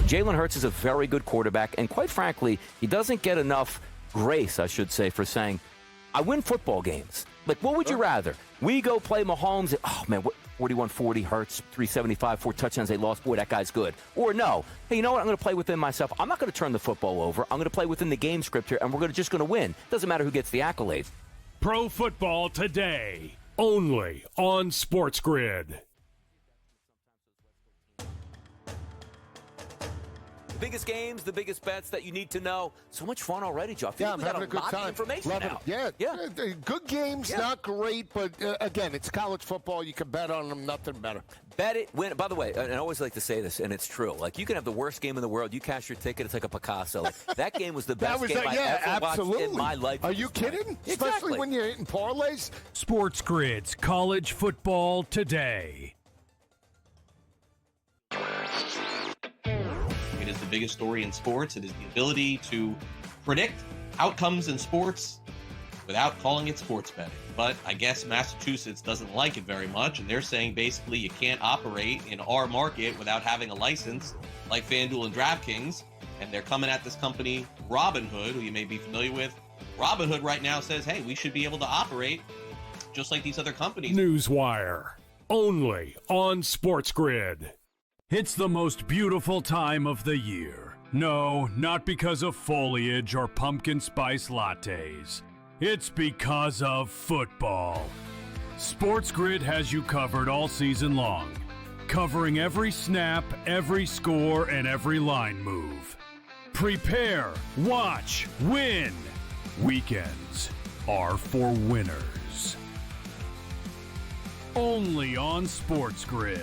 Jalen Hurts is a very good quarterback, and quite frankly, he doesn't get enough grace, I should say, for saying, I win football games. Like, what would you rather? We go play Mahomes, and, oh, man, 41-40, Hurts, 375, 4 touchdowns, they lost. Boy, that guy's good. Or no, hey, you know what? I'm going to play within myself. I'm not going to turn the football over. I'm going to play within the game script here, and we're just going to win. Doesn't matter who gets the accolades. Pro Football Today, only on SportsGrid. The biggest games, the biggest bets that you need to know. So much fun already, Joe. I feel Yeah, like we I'm got having a good lot time. of information Love now. it. Yeah. Good games, not great, but again, it's college football. You can bet on them, nothing better. Bet it, win. By the way, and I always like to say this, and it's true. Like, you can have the worst game in the world. You cash your ticket, it's like a Picasso. Like, that game was the best game I ever watched in my life. Are you kidding? Exactly. Especially when you're hitting parlays. SportsGrid's College Football Today. It is the biggest story in sports. It is the ability to predict outcomes in sports without calling it sports betting. But I guess Massachusetts doesn't like it very much, and they're saying basically you can't operate in our market without having a license like FanDuel and DraftKings. And they're coming at this company, Robinhood, who you may be familiar with. Robinhood right now says, hey, we should be able to operate just like these other companies. Newswire, only on SportsGrid. It's the most beautiful time of the year. No, not because of foliage or pumpkin spice lattes. It's because of football. SportsGrid has you covered all season long, covering every snap, every score, and every line move. Prepare, watch, win. Weekends are for winners. Only on SportsGrid.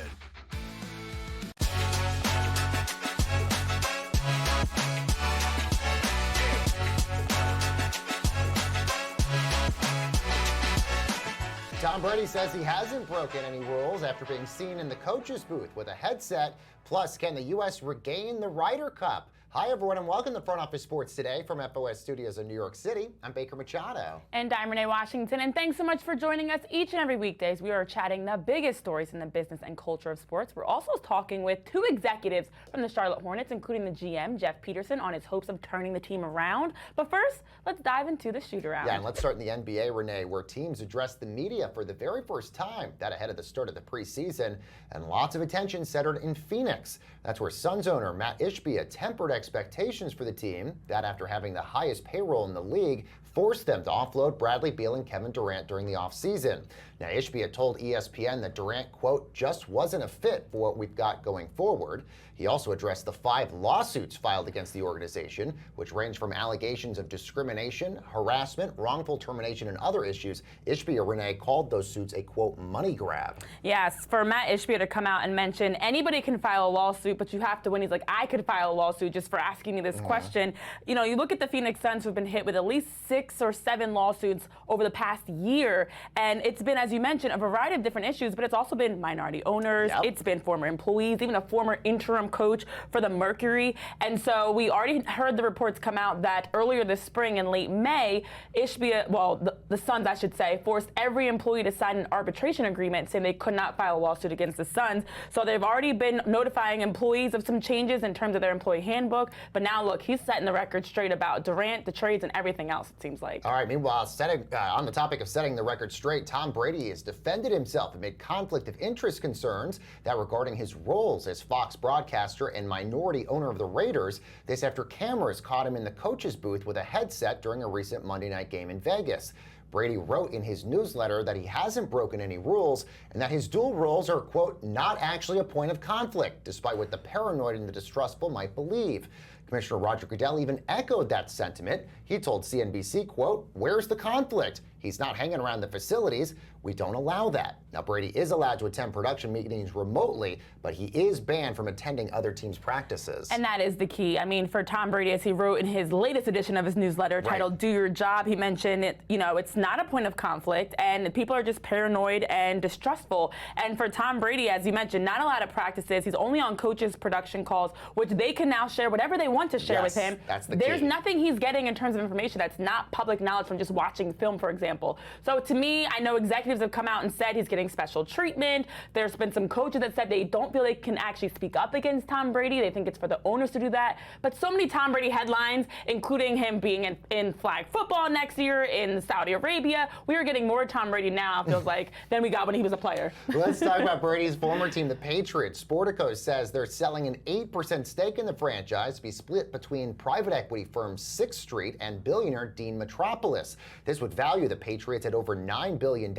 Tom Brady says he hasn't broken any rules after being seen in the coach's booth with a headset. Plus, can the U.S. regain the Ryder Cup? Hi, everyone, and welcome to Front Office Sports Today from FOS Studios in New York City. I'm Baker Machado. And I'm Renee Washington, and thanks so much for joining us each and every weekdays. We are chatting the biggest stories in the business and culture of sports. We're also talking with 2 executives from the Charlotte Hornets, including the GM, Jeff Peterson, on his hopes of turning the team around. But first, let's dive into the shoot-around. Yeah, and let's start in the NBA, Renee, where teams addressed the media for the very first time, that ahead of the start of the preseason, and lots of attention centered in Phoenix. That's where Suns owner Matt Ishbia tempered expectations for the team, that after having the highest payroll in the league, forced them to offload Bradley Beal and Kevin Durant during the offseason. Now, Ishbia told ESPN that Durant, quote, just wasn't a fit for what we've got going forward. He also addressed the 5 lawsuits filed against the organization, which range from allegations of discrimination, harassment, wrongful termination, and other issues. Ishbia, Renee, called those suits a, quote, money grab. Yes, for Matt Ishbia to come out and mention anybody can file a lawsuit, but you have to win. He's like, I could file a lawsuit just for asking me this question. You know, you look at the Phoenix Suns, who've been hit with at least 6 or 7 lawsuits over the past year, and it's been, as you mentioned, a variety of different issues, but it's also been minority owners, it's been former employees, even a former interim coach for the Mercury. And so we already heard the reports come out that earlier this spring in late May, Ishbia, well, the Suns, I should say, forced every employee to sign an arbitration agreement saying they could not file a lawsuit against the Suns. So they've already been notifying employees of some changes in terms of their employee handbook. But now, look, he's setting the record straight about Durant, the trades, and everything else, it seems like. All right, meanwhile, on the topic of setting the record straight, Tom Brady has defended himself amid conflict of interest concerns that regarding his roles as Fox broadcaster and minority owner of the Raiders. This after cameras caught him in the coach's booth with a headset during a recent Monday night game in Vegas. Brady wrote in his newsletter that he hasn't broken any rules and that his dual roles are, quote, not actually a point of conflict, despite what the paranoid and the distrustful might believe. Commissioner Roger Goodell even echoed that sentiment. He told CNBC, quote, where's the conflict? He's not hanging around the facilities. We don't allow that. Now, Brady is allowed to attend production meetings remotely, but he is banned from attending other teams' practices. And that is the key. I mean, for Tom Brady, as he wrote in his latest edition of his newsletter titled Do Your Job, he mentioned it, you know, it's not a point of conflict and people are just paranoid and distrustful. And for Tom Brady, as you mentioned, not a lot of practices. He's only on coaches' production calls, which they can now share whatever they want to share with Yes, him. that's the There's key. nothing he's getting in terms of information that's not public knowledge from just watching film, for example. So to me, I know executives have come out and said he's getting special treatment. There's been some coaches that said they don't feel they can actually speak up against Tom Brady. They think it's for the owners to do that. But so many Tom Brady headlines, including him being in flag football next year in Saudi Arabia. We are getting more Tom Brady now, it feels like, than we got when he was a player. Let's talk about Brady's former team, the Patriots. Sportico says they're selling an 8% stake in the franchise to be split between private equity firm 6th Street and billionaire Dean Metropolis. This would value the Patriots at over $9 billion.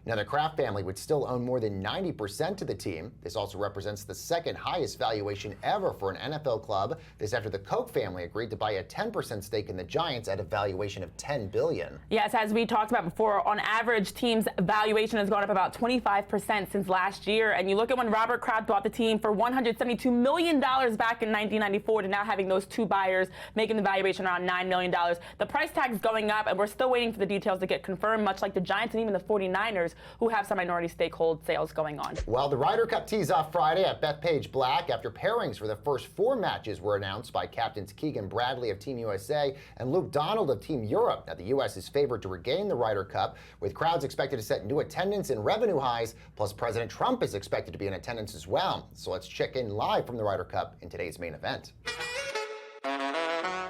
Now, the Kraft family would still own more than 90% of the team. This also represents the second highest valuation ever for an NFL club. This after the Koch family agreed to buy a 10% stake in the Giants at a valuation of $10 billion. Yes, as we talked about before, on average, teams' valuation has gone up about 25% since last year. And you look at when Robert Kraft bought the team for $172 million back in 1994 to now having those two buyers making the valuation around $9 million. The price tag is going up, and we're still waiting for the details to get confirmed, much like the Giants and even the 49ers, who have some minority stakeholder sales going on. Well, the Ryder Cup tees off Friday at Bethpage Black after pairings for the first 4 matches were announced by captains Keegan Bradley of Team USA and Luke Donald of Team Europe. Now, the U.S. is favored to regain the Ryder Cup, with crowds expected to set new attendance and revenue highs, plus President Trump is expected to be in attendance as well. So let's check in live from the Ryder Cup in today's main event.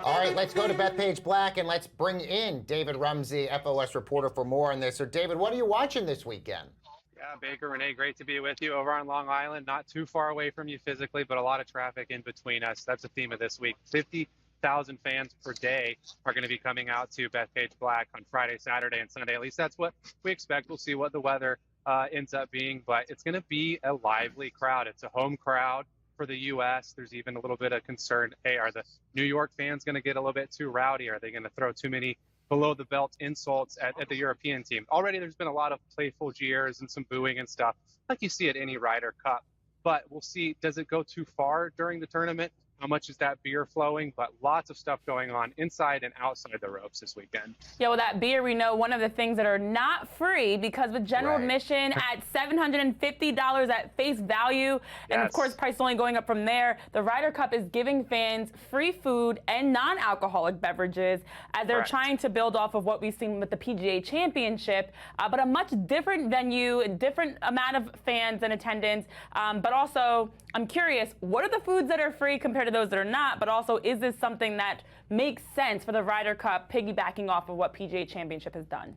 All right, let's go to Bethpage Black and let's bring in David Rumsey, FOS reporter, for more on this. So, David, what are you watching this weekend? Yeah, Baker, Renee, great to be with you over on Long Island. Not too far away from you physically, but a lot of traffic in between us. That's the theme of this week. 50,000 fans per day are going to be coming out to Bethpage Black on Friday, Saturday, and Sunday. At least that's what we expect. We'll see what the weather ends up being, but it's going to be a lively crowd. It's a home crowd for the U.S. There's even a little bit of concern. Hey, are the New York fans going to get a little bit too rowdy? Are they going to throw too many below-the-belt insults at the European team? Already there's been a lot of playful jeers and some booing and stuff, like you see at any Ryder Cup. But we'll see, does it go too far during the tournament? How much is that beer flowing? But lots of stuff going on inside and outside the ropes this weekend. Yeah, well, that beer, we know one of the things that are not free, because with general admission at $750 at face value, and of course price only going up from there, the Ryder Cup is giving fans free food and non-alcoholic beverages as they're trying to build off of what we've seen with the PGA Championship, but a much different venue, a different amount of fans and attendance. But also, I'm curious, what are the foods that are free compared to those that are not? But also, is this something that makes sense for the Ryder Cup, piggybacking off of what PGA Championship has done?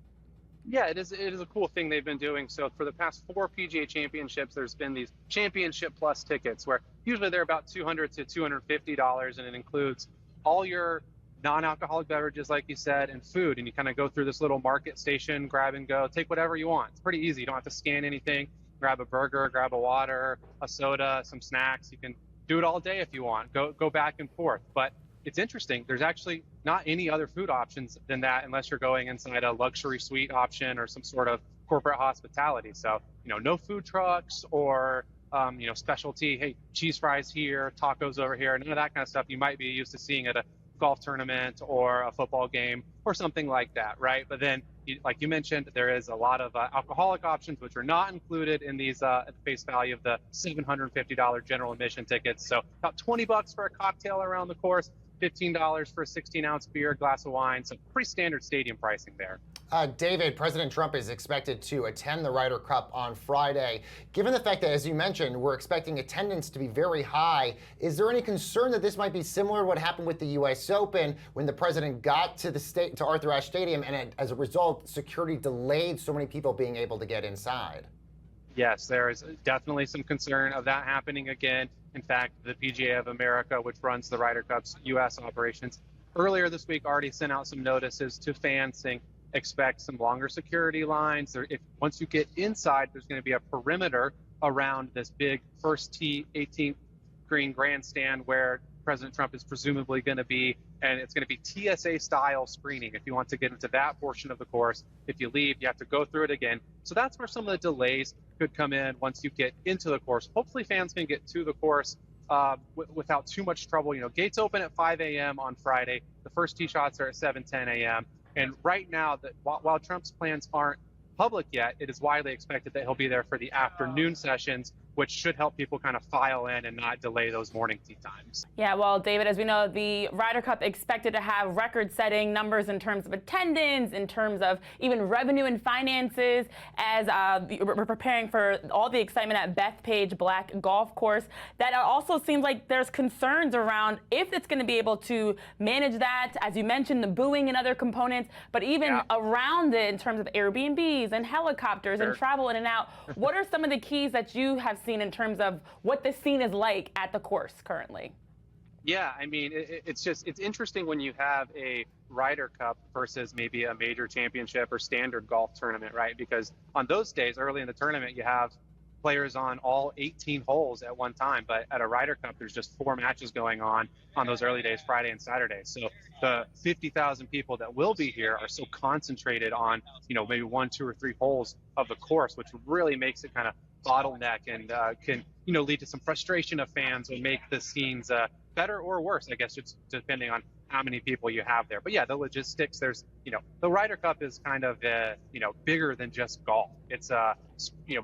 Yeah, it is a cool thing they've been doing. So for the past 4 PGA Championships, there's been these Championship Plus tickets where usually they're about $200 to $250, and it includes all your non-alcoholic beverages, like you said, and food. And you kind of go through this little market station, grab and go, take whatever you want. It's pretty easy. You don't have to scan anything. Grab a burger, grab a water, a soda, some snacks. You can do it all day if you want. Go back and forth. But it's interesting. There's actually not any other food options than that unless you're going inside a luxury suite option or some sort of corporate hospitality. So, no food trucks or, specialty, hey, cheese fries here, tacos over here, none of that kind of stuff you might be used to seeing at a golf tournament or a football game or something like that, right? But then, like you mentioned, there is a lot of alcoholic options which are not included in these at the face value of the $750 general admission tickets. So about $20 for a cocktail around the course, $15 for a 16-ounce beer, glass of wine. So pretty standard stadium pricing there. David, President Trump is expected to attend the Ryder Cup on Friday. Given the fact that, as you mentioned, we're expecting attendance to be very high, is there any concern that this might be similar to what happened with the U.S. Open when the president got to to Arthur Ashe Stadium, and as a result, security delayed so many people being able to get inside? Yes, there is definitely some concern of that happening again. In fact, the PGA of America, which runs the Ryder Cup's U.S. operations, earlier this week already sent out some notices to fans saying, expect some longer security lines. Once you get inside, there's going to be a perimeter around this big first tee 18th green grandstand where President Trump is presumably going to be, and it's going to be TSA style screening if you want to get into that portion of the course. If you leave, you have to go through it again. So that's where some of the delays could come in once you get into the course. Hopefully fans can get to the course without too much trouble. Gates open at 5 a.m. on Friday. The first tee shots are at 7:10 a.m. And right now, while Trump's plans aren't public yet, it is widely expected that he'll be there for the afternoon sessions, which should help people kind of file in and not delay those morning tee times. Yeah, well, David, as we know, the Ryder Cup expected to have record-setting numbers in terms of attendance, in terms of even revenue and finances, as we're preparing for all the excitement at Bethpage Black Golf Course. That also seems like there's concerns around if it's going to be able to manage that, as you mentioned, the booing and other components, but even around it in terms of Airbnbs and helicopters and travel in and out. What are some of the keys that you have seen in terms of what the scene is like at the course currently? Yeah, I mean, it's interesting when you have a Ryder Cup versus maybe a major championship or standard golf tournament, right? Because on those days, early in the tournament, you have players on all 18 holes at one time. But at a Ryder Cup, there's just 4 matches going on those early days, Friday and Saturday. So the 50,000 people that will be here are so concentrated on, maybe 1, 2, or 3 holes of the course, which really makes it kind of bottleneck and can lead to some frustration of fans and make the scenes better or worse, I guess, just depending on how many people you have there. But yeah, the logistics, there's the Ryder Cup is kind of bigger than just golf. It's a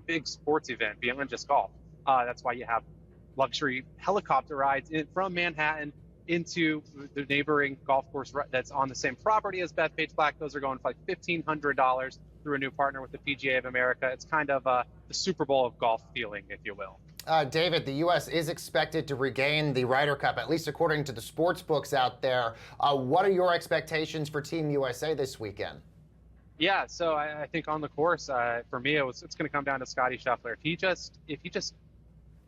big sports event beyond just golf. That's why you have luxury helicopter rides from Manhattan into the neighboring golf course that's on the same property as Bethpage Black. Those are going for like $1,500 through a new partner with the PGA of America. It's kind of the Super Bowl of golf feeling, if you will. David, the U.S. is expected to regain the Ryder Cup, at least according to the sports books out there. What are your expectations for Team USA this weekend? Yeah, so I think on the course, for me, it's going to come down to Scottie Scheffler. If he just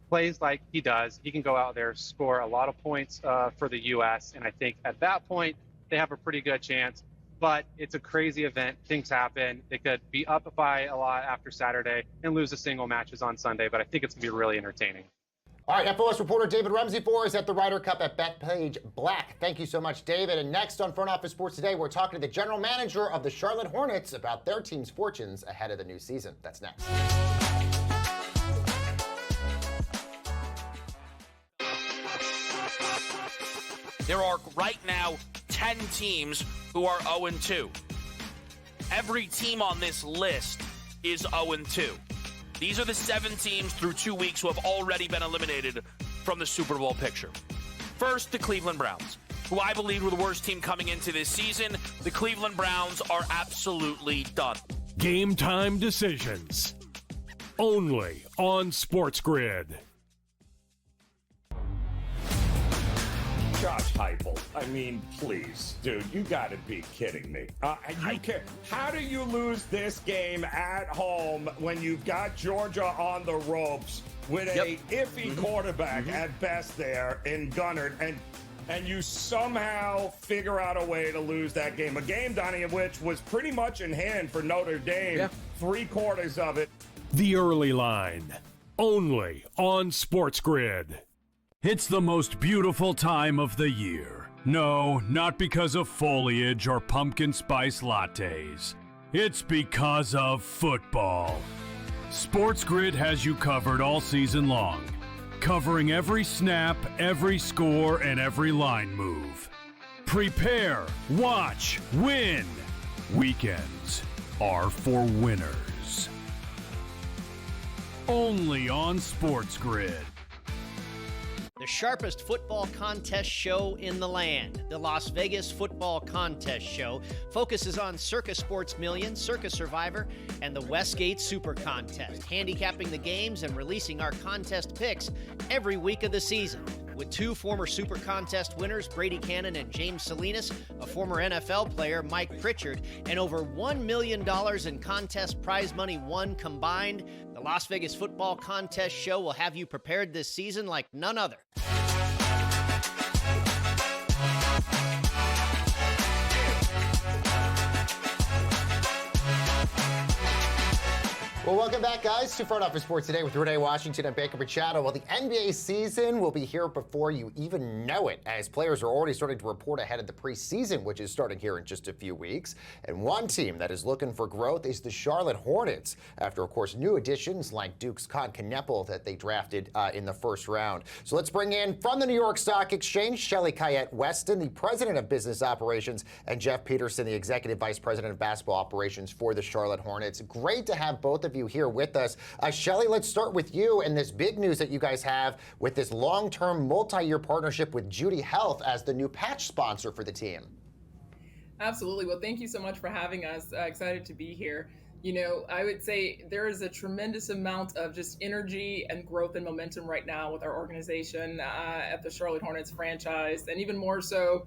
plays like he does, he can go out there, score a lot of points for the U.S., and I think at that point, they have a pretty good chance. But it's a crazy event. Things happen. They could be up by a lot after Saturday and lose a single matches on Sunday, but I think it's going to be really entertaining. All right, FOS reporter David Rumsey for us at the Ryder Cup at Bethpage Black. Thank you so much, David. And next on Front Office Sports Today, we're talking to the general manager of the Charlotte Hornets about their team's fortunes ahead of the new season. That's next. There are right now 10 teams who are 0-2. Every team on this list is 0-2. These are the 7 teams through 2 weeks who have already been eliminated from the Super Bowl picture. First, the Cleveland Browns, who I believe were the worst team coming into this season. The Cleveland Browns are absolutely done. Game time decisions. Only on SportsGrid. Josh Heupel. I mean, please, dude, you got to be kidding me. How do you lose this game at home when you've got Georgia on the ropes with a iffy quarterback at best there in Gunnard, and you somehow figure out a way to lose that game? A game, Donnie, of which was pretty much in hand for Notre Dame, 3/4 of it. The Early Line. Only on SportsGrid. It's the most beautiful time of the year. No, not because of foliage or pumpkin spice lattes. It's because of football. SportsGrid has you covered all season long, covering every snap, every score, and every line move. Prepare, watch, win. Weekends are for winners. Only on SportsGrid. The sharpest football contest show in the land, the Las Vegas Football Contest Show, focuses on Circus Sports Million, Circus Survivor, and the Westgate Super Contest, handicapping the games and releasing our contest picks every week of the season. With 2 former Super Contest winners, Brady Cannon and James Salinas, a former NFL player, Mike Pritchard, and over $1 million in contest prize money won combined, the Las Vegas Football Contest Show will have you prepared this season like none other. Well, welcome back, guys, to Front Office Sports Today with Renee Washington and Baker Machado. Well, the NBA season will be here before you even know it, as players are already starting to report ahead of the preseason, which is starting here in just a few weeks. And one team that is looking for growth is the Charlotte Hornets, after, of course, new additions like Duke's Con Kneppel that they drafted in the first round. So let's bring in, from the New York Stock Exchange, Shelley Kayette-Weston, the President of Business Operations, and Jeff Peterson, the Executive Vice President of Basketball Operations for the Charlotte Hornets. Great to have both of you here with us. Shelley, let's start with you and this big news that you guys have with this long-term multi-year partnership with Judy Health as the new patch sponsor for the team. Absolutely. Well, thank you so much for having us. Excited to be here. You know, I would say there is a tremendous amount of just energy and growth and momentum right now with our organization at the Charlotte Hornets franchise, and even more so,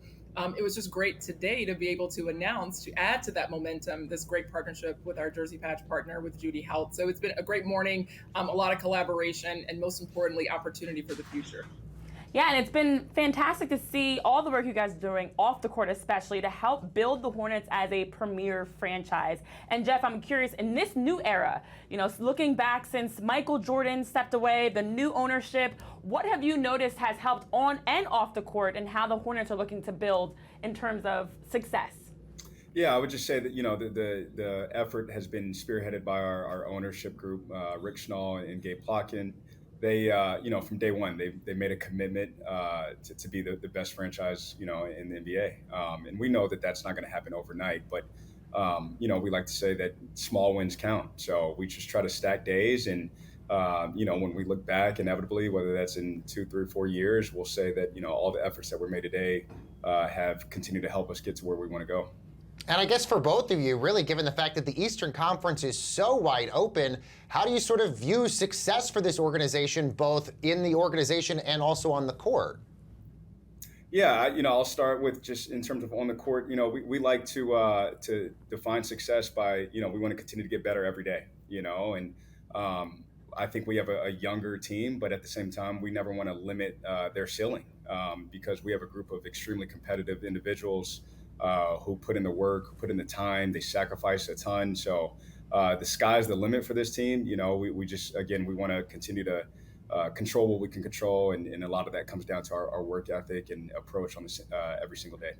it was just great today to be able to announce, to add to that momentum, this great partnership with our jersey patch partner with Judy Health. So it's been a great morning, a lot of collaboration, and most importantly, opportunity for the future. Yeah, and it's been fantastic to see all the work you guys are doing off the court, especially to help build the Hornets as a premier franchise. And Jeff, I'm curious, in this new era, you know, looking back since Michael Jordan stepped away, the new ownership, what have you noticed has helped on and off the court, and how the Hornets are looking to build in terms of success? Yeah, I would just say that, you know, the effort has been spearheaded by our ownership group, Rick Schnall and Gabe Plotkin. They, you know, from day one, they made a commitment to be the best franchise, you know, in the NBA. And we know that that's not going to happen overnight, but, you know, we like to say that small wins count. So we just try to stack days. And, you know, when we look back, inevitably, whether that's in 2, 3, 4 years, we'll say that, you know, all the efforts that were made today have continued to help us get to where we want to go. And I guess for both of you, really, given the fact that the Eastern Conference is so wide open, how do you sort of view success for this organization, both in the organization and also on the court? Yeah, you know, I'll start with just in terms of on the court. You know, we like to define success by, you know, we want to continue to get better every day, you know, and I think we have a younger team, but at the same time, we never want to limit their ceiling because we have a group of extremely competitive individuals who put in the work, who put in the time, they sacrifice a ton. So the sky's the limit for this team. You know, we just, again, we want to continue to control what we can control. And a lot of that comes down to our work ethic and approach on this every single day.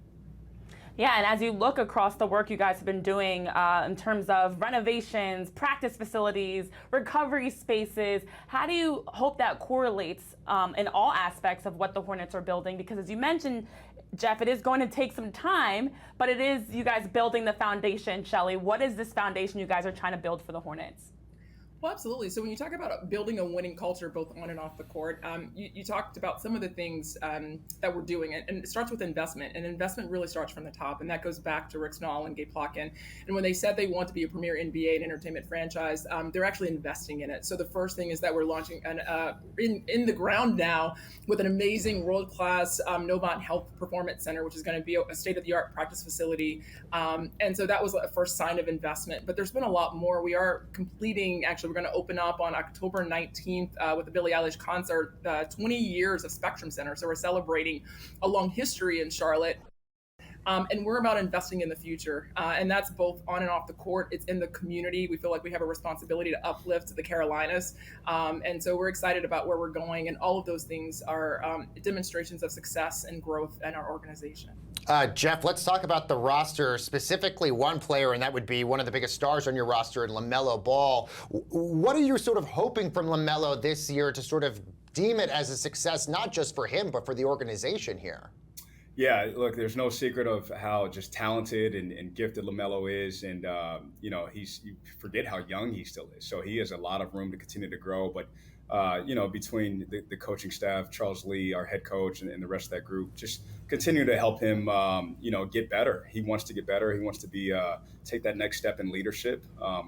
Yeah, and as you look across the work you guys have been doing in terms of renovations, practice facilities, recovery spaces, how do you hope that correlates in all aspects of what the Hornets are building? Because as you mentioned, Jeff, it is going to take some time, but it is you guys building the foundation. Shelley, what is this foundation you guys are trying to build for the Hornets? Well, absolutely. So when you talk about building a winning culture, both on and off the court, you talked about some of the things that we're doing, and it starts with investment, and investment really starts from the top, and that goes back to Rick Schnall and Gabe Plotkin. And when they said they want to be a premier NBA and entertainment franchise, they're actually investing in it. So the first thing is that we're launching in the ground now with an amazing world-class Novant Health Performance Center, which is going to be a state-of-the-art practice facility. And so that was a first sign of investment. But there's been a lot more. We are completing, actually, we're going to open up on October 19th with the Billie Eilish concert, 20 years of Spectrum Center. So we're celebrating a long history in Charlotte. And we're about investing in the future. And that's both on and off the court. It's in the community. We feel like we have a responsibility to uplift the Carolinas. And so we're excited about where we're going. And all of those things are demonstrations of success and growth in our organization. Jeff, let's talk about the roster, specifically one player, and that would be one of the biggest stars on your roster in LaMelo Ball. What are you sort of hoping from LaMelo this year to sort of deem it as a success, not just for him, but for the organization here? Yeah, look, there's no secret of how just talented and gifted LaMelo is. And, you know, you forget how young he still is. So he has a lot of room to continue to grow. But, you know, between the coaching staff, Charles Lee, our head coach, and the rest of that group, just continue to help him, you know, get better. He wants to get better. He wants to take that next step in leadership,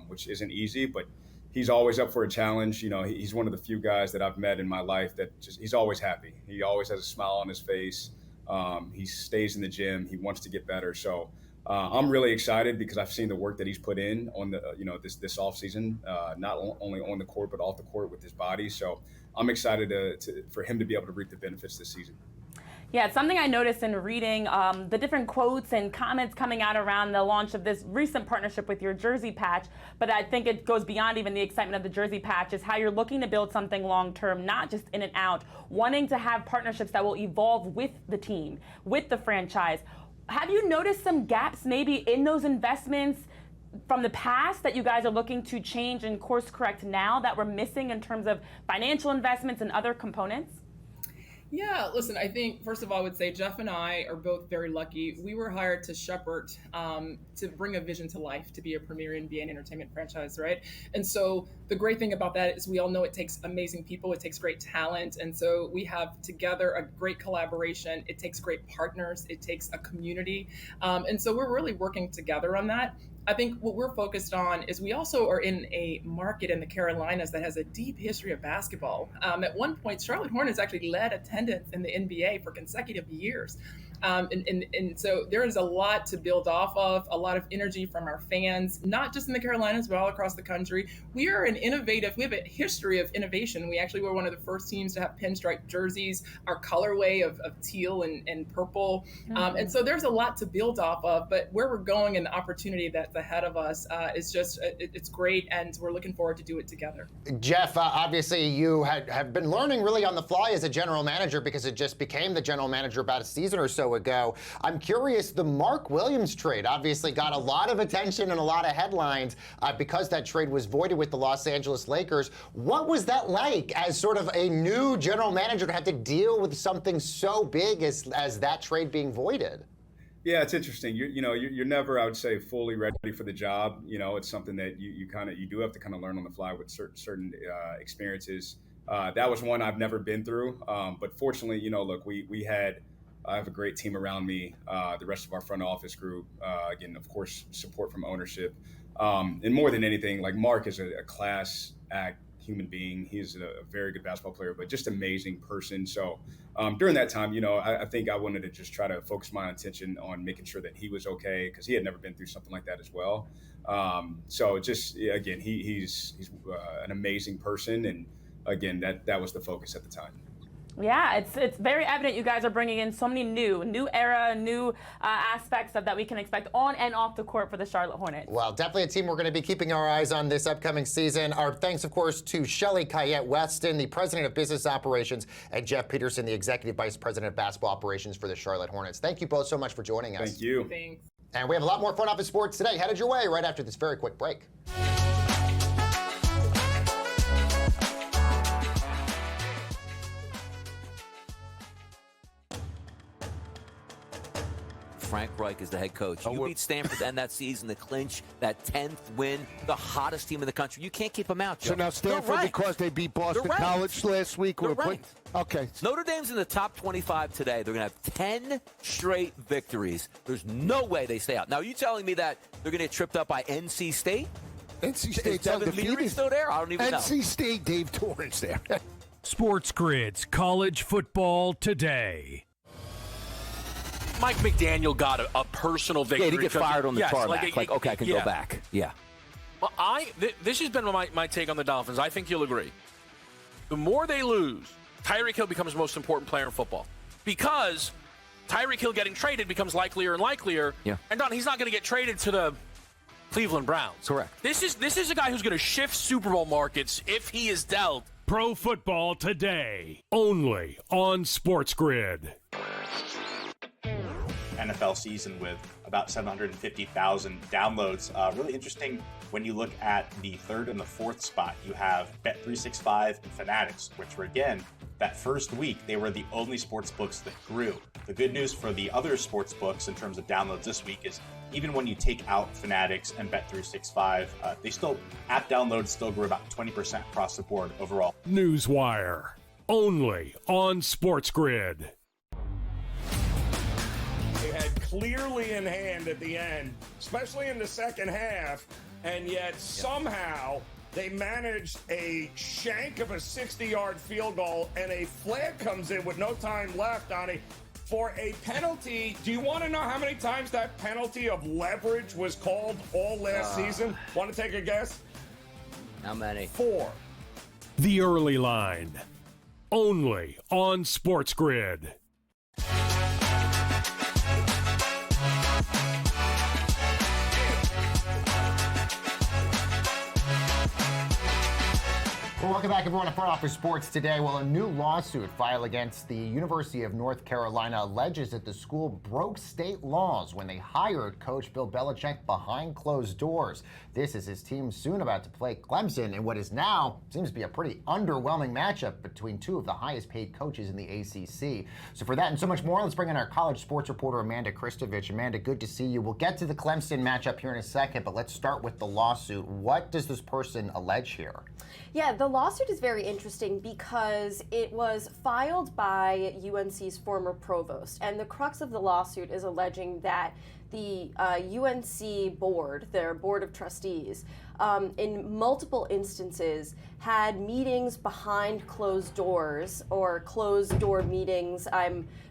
which isn't easy, but he's always up for a challenge. You know, he's one of the few guys that I've met in my life that he's always happy. He always has a smile on his face. He stays in the gym. He wants to get better. So I'm really excited because I've seen the work that he's put in on the, you know, this off season, not only on the court, but off the court with his body. So I'm excited for him to be able to reap the benefits this season. Yeah, it's something I noticed in reading the different quotes and comments coming out around the launch of this recent partnership with your jersey patch. But I think it goes beyond even the excitement of the jersey patch, is how you're looking to build something long-term, not just in and out, wanting to have partnerships that will evolve with the team, with the franchise. Have you noticed some gaps maybe in those investments from the past that you guys are looking to change and course correct now that we're missing in terms of financial investments and other components? Yeah, listen, I think, first of all, I would say Jeff and I are both very lucky. We were hired to shepherd, to bring a vision to life, to be a premier NBA entertainment franchise, right? And so the great thing about that is we all know it takes amazing people, it takes great talent. And so we have together a great collaboration. It takes great partners, it takes a community. And so we're really working together on that. I think what we're focused on is we also are in a market in the Carolinas that has a deep history of basketball. At one point, Charlotte Hornets actually led attendance in the NBA for consecutive years. And so there is a lot to build off of, a lot of energy from our fans, not just in the Carolinas, but all across the country. We are we have a history of innovation. We actually were one of the first teams to have pinstripe jerseys, our colorway of teal and purple. And so there's a lot to build off of, but where we're going and the opportunity that's ahead of us is just, it's great, and we're looking forward to do it together. Jeff, obviously you have been learning really on the fly as a general manager, because it just became the general manager about a season or so ago. I'm curious, the Mark Williams trade obviously got a lot of attention and a lot of headlines because that trade was voided with the Los Angeles Lakers. What was that like as sort of a new general manager to have to deal with something so big as that trade being voided? Yeah, it's interesting. You're never, I would say, fully ready for the job. It's something that you do have to kind of learn on the fly with certain experiences. That was one I've never been through. But fortunately, look, I have a great team around me, the rest of our front office group, again, of course, support from ownership. And more than anything, like, Mark is a class act human being. He's a very good basketball player, but just amazing person. So during that time, I think I wanted to just try to focus my attention on making sure that he was okay, because he had never been through something like that as well. So just, again, he's an amazing person. And again, that was the focus at the time. Yeah, it's very evident you guys are bringing in so many new era, new aspects of that we can expect on and off the court for the Charlotte Hornets. Well, definitely a team we're going to be keeping our eyes on this upcoming season. Our thanks, of course, to Shelly Kayette-Weston, the President of Business Operations, and Jeff Peterson, the Executive Vice President of Basketball Operations for the Charlotte Hornets. Thank you both so much for joining us. Thank you. Thanks. And we have a lot more front office sports today headed your way right after this very quick break. Frank Reich is the head coach. You beat Stanford to end that season to clinch that 10th win, the hottest team in the country. You can't keep them out, Joe. So now Stanford, because they beat Boston College last week, okay. Notre Dame's in the top 25 today. They're going to have 10 straight victories. There's no way they stay out. Now, are you telling me that they're going to get tripped up by NC State? NC State's undefeated. Still there? I don't even know. NC State, Dave Torrance there. SportsGrid's College Football Today. Mike McDaniel got a personal victory. Yeah, he gets fired on the tarmac. Okay, I can go back. Yeah. Well, this has been my take on the Dolphins. I think you'll agree. The more they lose, Tyreek Hill becomes the most important player in football, because Tyreek Hill getting traded becomes likelier and likelier. Yeah. And Don, he's not going to get traded to the Cleveland Browns. Correct. This is a guy who's going to shift Super Bowl markets if he is dealt. Pro Football Today, only on SportsGrid. NFL season with about 750,000 downloads. Really interesting when you look at the third and the fourth spot. You have Bet365 and Fanatics, which were, again, that first week, they were the only sports books that grew. The good news for the other sports books in terms of downloads this week is even when you take out Fanatics and Bet365, app downloads still grew about 20% across the board overall. Newswire, only on SportsGrid. They had clearly in hand at the end, especially in the second half, and yet somehow they managed a shank of a 60-yard field goal, and a flag comes in with no time left for a penalty. Do you want to know how many times that penalty of leverage was called all last season? Want to take a guess? How many? 4. The Early Line, only on SportsGrid. welcome back, everyone, to Front Office Sports today. Well, a new lawsuit filed against the University of North Carolina alleges that the school broke state laws when they hired Coach Bill Belichick behind closed doors. This is his team soon about to play Clemson in what is now seems to be a pretty underwhelming matchup between two of the highest paid coaches in the ACC. So for that and so much more, let's bring in our college sports reporter, Amanda Kristovich. Amanda, good to see you. We'll get to the Clemson matchup here in a second, but let's start with the lawsuit. What does this person allege here? Yeah, the lawsuit is very interesting because it was filed by UNC's former provost, and the crux of the lawsuit is alleging that the UNC board, their board of trustees, in multiple instances had meetings behind closed doors or closed door meetings.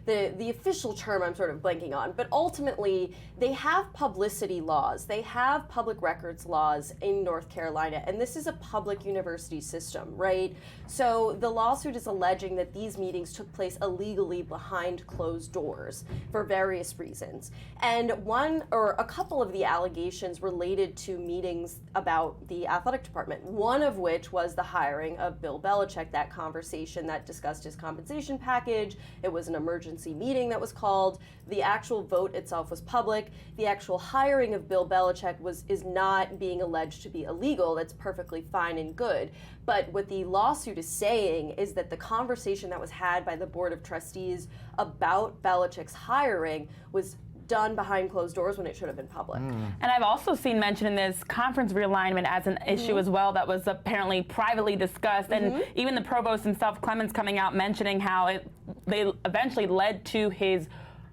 The official term I'm sort of blanking on, but ultimately they have publicity laws. They have public records laws in North Carolina, and this is a public university system, right? So the lawsuit is alleging that these meetings took place illegally behind closed doors for various reasons. And one or a couple of the allegations related to meetings about the athletic department, one of which was the hiring of Bill Belichick, that conversation that discussed his compensation package. It was an emergency meeting that was called. The actual vote itself was public. The actual hiring of Bill Belichick is not being alleged to be illegal. That's perfectly fine and good. But what the lawsuit is saying is that the conversation that was had by the Board of Trustees about Belichick's hiring was done behind closed doors when it should have been public. And I've also seen mention in this conference realignment as an issue as well that was apparently privately discussed. And even the provost himself, Clemens, coming out mentioning how they eventually led to his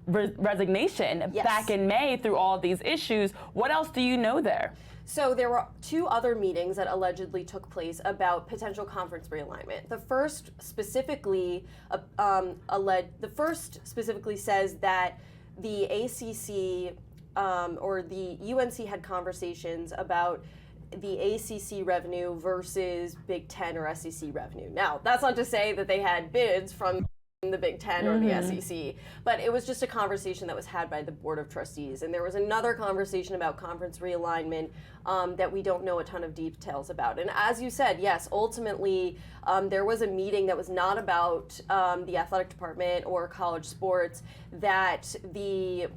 resignation back in May through all of these issues. What else do you know there? So there were two other meetings that allegedly took place about potential conference realignment. The first specifically says that the ACC or the UNC had conversations about the ACC revenue versus Big Ten or SEC revenue. Now, that's not to say that they had bids from the Big Ten or the SEC, but it was just a conversation that was had by the Board of Trustees. And there was another conversation about conference realignment that we don't know a ton of details about. And as you said, yes, ultimately there was a meeting that was not about the athletic department or college sports that the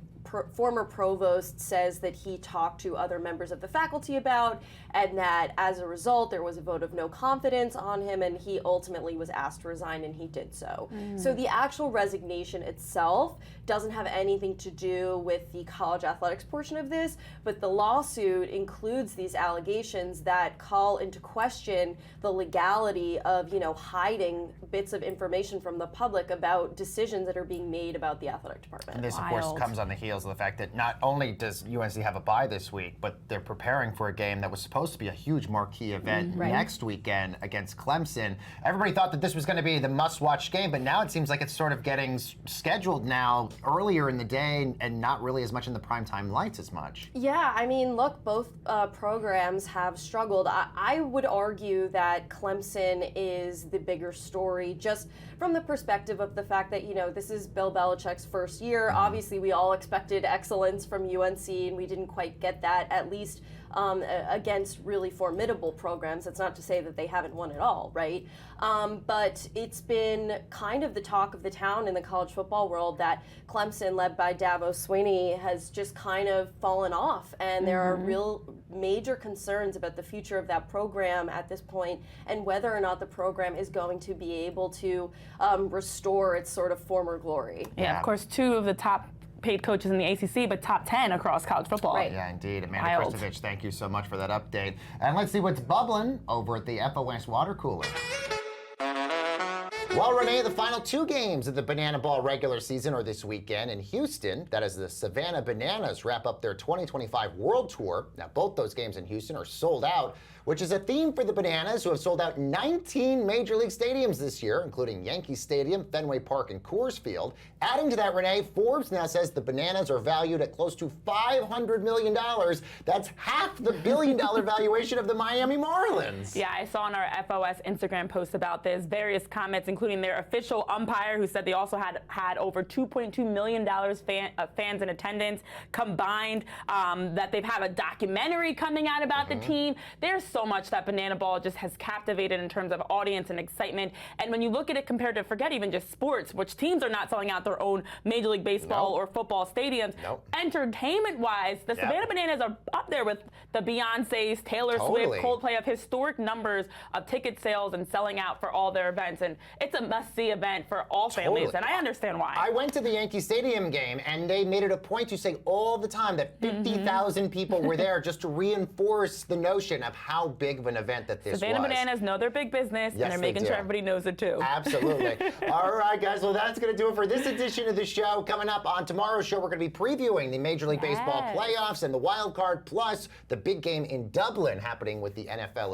former provost says that he talked to other members of the faculty about, and that as a result there was a vote of no confidence on him, and he ultimately was asked to resign, and he did so. So the actual resignation itself doesn't have anything to do with the college athletics portion of this, but the lawsuit includes these allegations that call into question the legality of, hiding bits of information from the public about decisions that are being made about the athletic department. And this, of course, comes on the heels of the fact that not only does UNC have a bye this week, but they're preparing for a game that was supposed to be a huge marquee event next weekend against Clemson. Everybody thought that this was going to be the must-watch game, but now it seems like it's sort of getting scheduled now earlier in the day and not really as much in the primetime lights as much. Yeah, I mean, look, both programs have struggled. I would argue that Clemson is the bigger story, just from the perspective of the fact that, this is Bill Belichick's first year. Obviously, we all expected excellence from UNC, and we didn't quite get that, at least against really formidable programs. That's not to say that they haven't won at all, right? But it's been kind of the talk of the town in the college football world that Clemson, led by Dabo Swinney, has just kind of fallen off. And there are real major concerns about the future of that program at this point, and whether or not the program is going to be able to restore its sort of former glory. Yeah, of course, two of the top paid coaches in the ACC, but top 10 across college football. Right. Yeah, indeed. Amanda Kristovich, thank you so much for that update. And let's see what's bubbling over at the FOS water cooler. Well, Renee, the final two games of the Banana Ball regular season are this weekend in Houston. That is, the Savannah Bananas wrap up their 2025 World Tour. Now, both those games in Houston are sold out, which is a theme for the Bananas, who have sold out 19 Major League stadiums this year, including Yankee Stadium, Fenway Park, and Coors Field. Adding to that, Renee, Forbes now says the Bananas are valued at close to $500 million. That's half the billion-dollar valuation of the Miami Marlins. Yeah, I saw on our FOS Instagram post about this, various comments, including including their official umpire, who said they also had over $2.2 million fans in attendance combined, that they've had a documentary coming out about the team. There's so much that Banana Ball just has captivated in terms of audience and excitement. And when you look at it compared to, forget even just sports, which teams are not selling out their own Major League Baseball or football stadiums, entertainment-wise, the Savannah Bananas are up there with the Beyoncé's, Taylor Swift, Coldplay, of historic numbers of ticket sales and selling out for all their events. And it's a must-see event for all families, and I understand why. I went to the Yankee Stadium game, and they made it a point to say all the time that 50,000 people were there just to reinforce the notion of how big of an event that this Savannah was. Bananas know their big business, and they're making sure everybody knows it too. Absolutely. All right, guys. Well, that's going to do it for this edition of the show. Coming up on tomorrow's show, we're going to be previewing the Major League Baseball playoffs and the wild card, plus the big game in Dublin happening with the NFL as